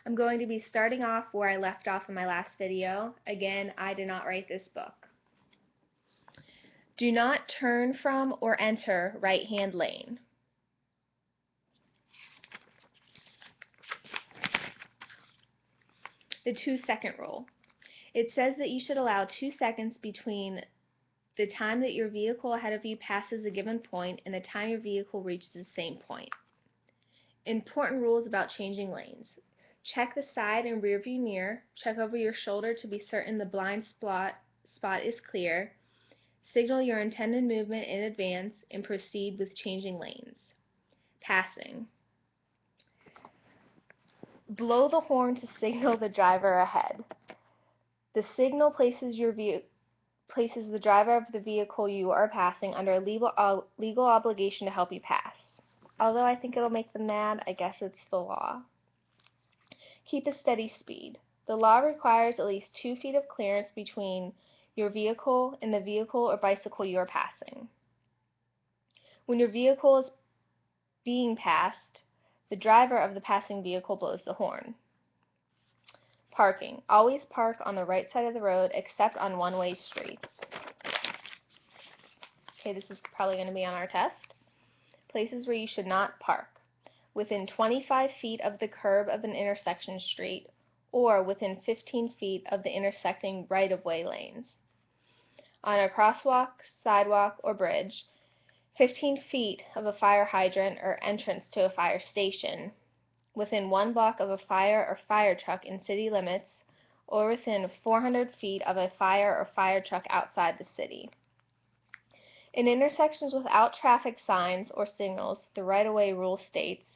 I'm going to be starting off where I left off in my last video. Again, I did not write this book. Do not turn from or enter right-hand lane. The 2-second rule. It says that you should allow 2 seconds between the time that your vehicle ahead of you passes a given point and the time your vehicle reaches the same point. Important rules about changing lanes. Check the side and rear view mirror. Check over your shoulder to be certain the blind spot is clear. Signal your intended movement in advance and proceed with changing lanes. Passing. Blow the horn to signal the driver ahead. The signal places the driver of the vehicle you are passing under a legal obligation to help you pass. Although I think it'll make them mad, I guess it's the law. Keep a steady speed. The law requires at least 2 feet of clearance between your vehicle and the vehicle or bicycle you are passing. When your vehicle is being passed, the driver of the passing vehicle blows the horn. Parking. Always park on the right side of the road except on one-way streets. Okay, this is probably going to be on our test. Places where you should not park. Within 25 feet of the curb of an intersection street or within 15 feet of the intersecting right-of-way lanes. On a crosswalk, sidewalk, or bridge, 15 feet of a fire hydrant or entrance to a fire station, within 1 block of a fire or fire truck in city limits, or within 400 feet of a fire or fire truck outside the city. In intersections without traffic signs or signals, the right-of-way rule states,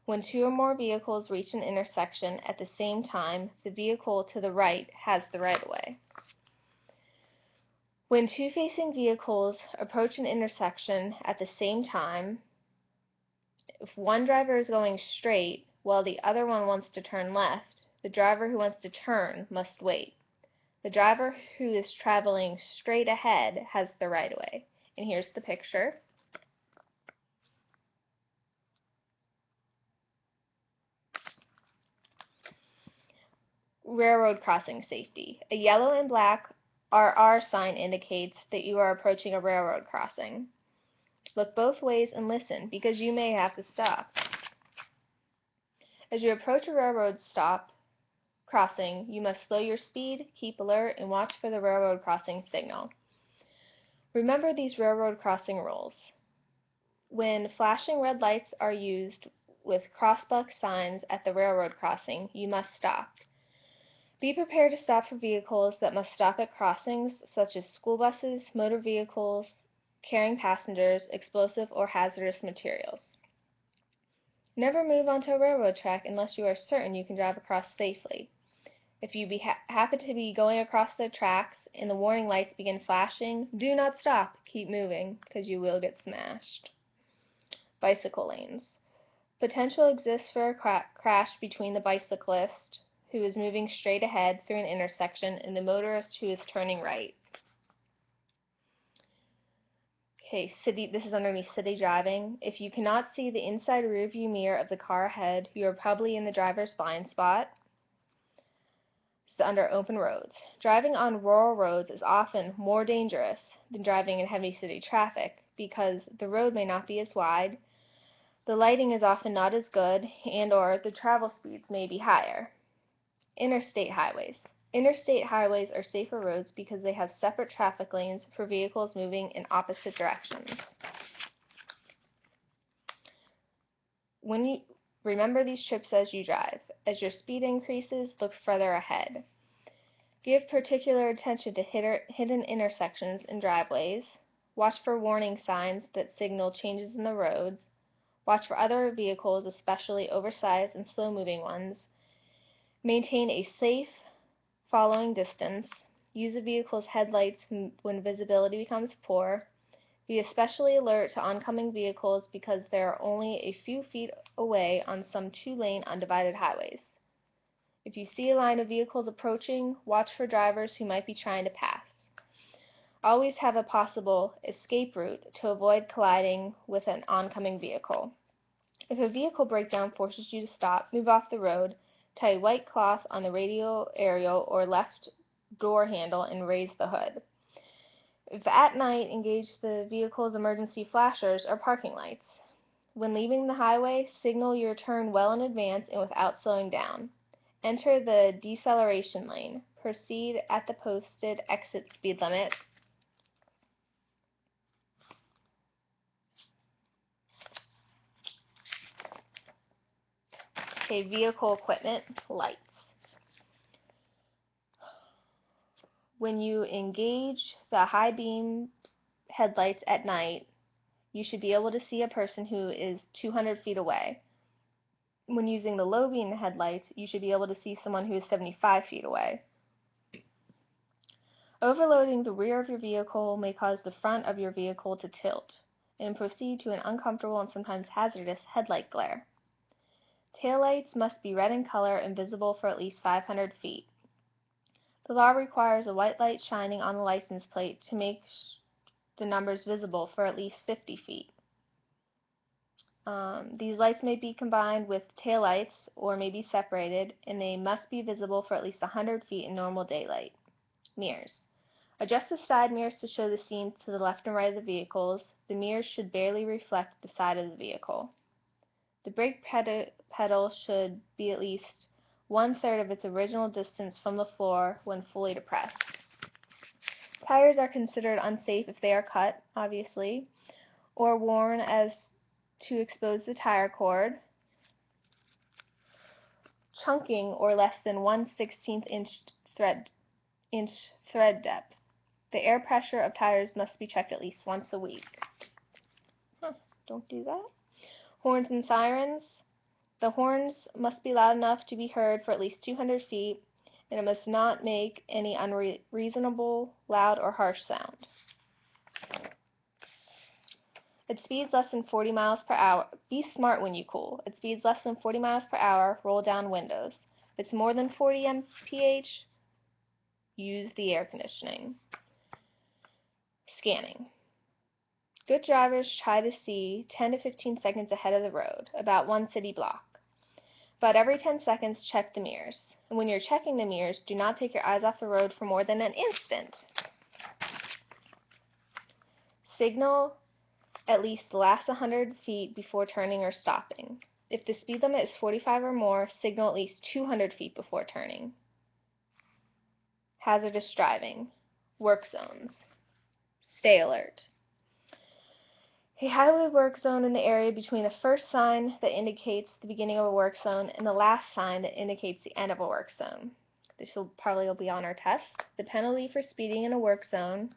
when 2 or more vehicles reach an intersection at the same time, the vehicle to the right has the right-of-way. When 2 facing vehicles approach an intersection at the same time, if one driver is going straight while the other one wants to turn left, the driver who wants to turn must wait. The driver who is traveling straight ahead has the right-of-way. And here's the picture. Railroad crossing safety. A yellow and black RR sign indicates that you are approaching a railroad crossing. Look both ways and listen, because you may have to stop. As you approach a railroad crossing, you must slow your speed, keep alert, and watch for the railroad crossing signal. Remember these railroad crossing rules. When flashing red lights are used with crossbuck signs at the railroad crossing, you must stop. Be prepared to stop for vehicles that must stop at crossings, such as school buses, motor vehicles, carrying passengers, explosive or hazardous materials. Never move onto a railroad track unless you are certain you can drive across safely. If you happen to be going across the tracks and the warning lights begin flashing, do not stop. Keep moving, because you will get smashed. Bicycle lanes. Potential exists for a crash between the bicyclist who is moving straight ahead through an intersection and the motorist who is turning right. Okay, this is underneath city driving. If you cannot see the inside rear view mirror of the car ahead, you are probably in the driver's blind spot. It's under open roads. Driving on rural roads is often more dangerous than driving in heavy city traffic because the road may not be as wide, the lighting is often not as good, and/or the travel speeds may be higher. Interstate highways. Interstate highways are safer roads because they have separate traffic lanes for vehicles moving in opposite directions. Remember these trips as you drive. As your speed increases, look further ahead. Give particular attention to hidden intersections and driveways. Watch for warning signs that signal changes in the roads. Watch for other vehicles, especially oversized and slow-moving ones. Maintain a safe following distance. Use a vehicle's headlights when visibility becomes poor. Be especially alert to oncoming vehicles because they are only a few feet away on some 2-lane undivided highways. If you see a line of vehicles approaching, watch for drivers who might be trying to pass. Always have a possible escape route to avoid colliding with an oncoming vehicle. If a vehicle breakdown forces you to stop, move off the road. Tie a white cloth on the radial, aerial, or left door handle and raise the hood. If at night, engage the vehicle's emergency flashers or parking lights. When leaving the highway, signal your turn well in advance and without slowing down. Enter the deceleration lane. Proceed at the posted exit speed limit. Okay, vehicle equipment, lights. When you engage the high beam headlights at night, you should be able to see a person who is 200 feet away. When using the low beam headlights, you should be able to see someone who is 75 feet away. Overloading the rear of your vehicle may cause the front of your vehicle to tilt and proceed to an uncomfortable and sometimes hazardous headlight glare. Taillights must be red in color and visible for at least 500 feet. The law requires a white light shining on the license plate to make the numbers visible for at least 50 feet. These lights may be combined with taillights or may be separated, and they must be visible for at least 100 feet in normal daylight. Mirrors. Adjust the side mirrors to show the scene to the left and right of the vehicles. The mirrors should barely reflect the side of the vehicle. The brake pedal should be at least 1/3 of its original distance from the floor when fully depressed. Tires are considered unsafe if they are cut, obviously, or worn as to expose the tire cord. Chunking or less than 1/16 inch thread depth. The air pressure of tires must be checked at least once a week. Don't do that. Horns and sirens. The horns must be loud enough to be heard for at least 200 feet, and it must not make any unreasonable, loud, or harsh sound. At speeds less than 40 miles per hour, be smart when you cool. At speeds less than 40 miles per hour, roll down windows. If it's more than 40 mph, use the air conditioning. Scanning. Good drivers try to see 10 to 15 seconds ahead of the road, about one city block. About every 10 seconds, check the mirrors. And when you're checking the mirrors, do not take your eyes off the road for more than an instant. Signal at least the last 100 feet before turning or stopping. If the speed limit is 45 or more, signal at least 200 feet before turning. Hazardous driving. Work zones. Stay alert. A highway work zone in the area between the first sign that indicates the beginning of a work zone and the last sign that indicates the end of a work zone. This will probably be on our test. The penalty for speeding in a work zone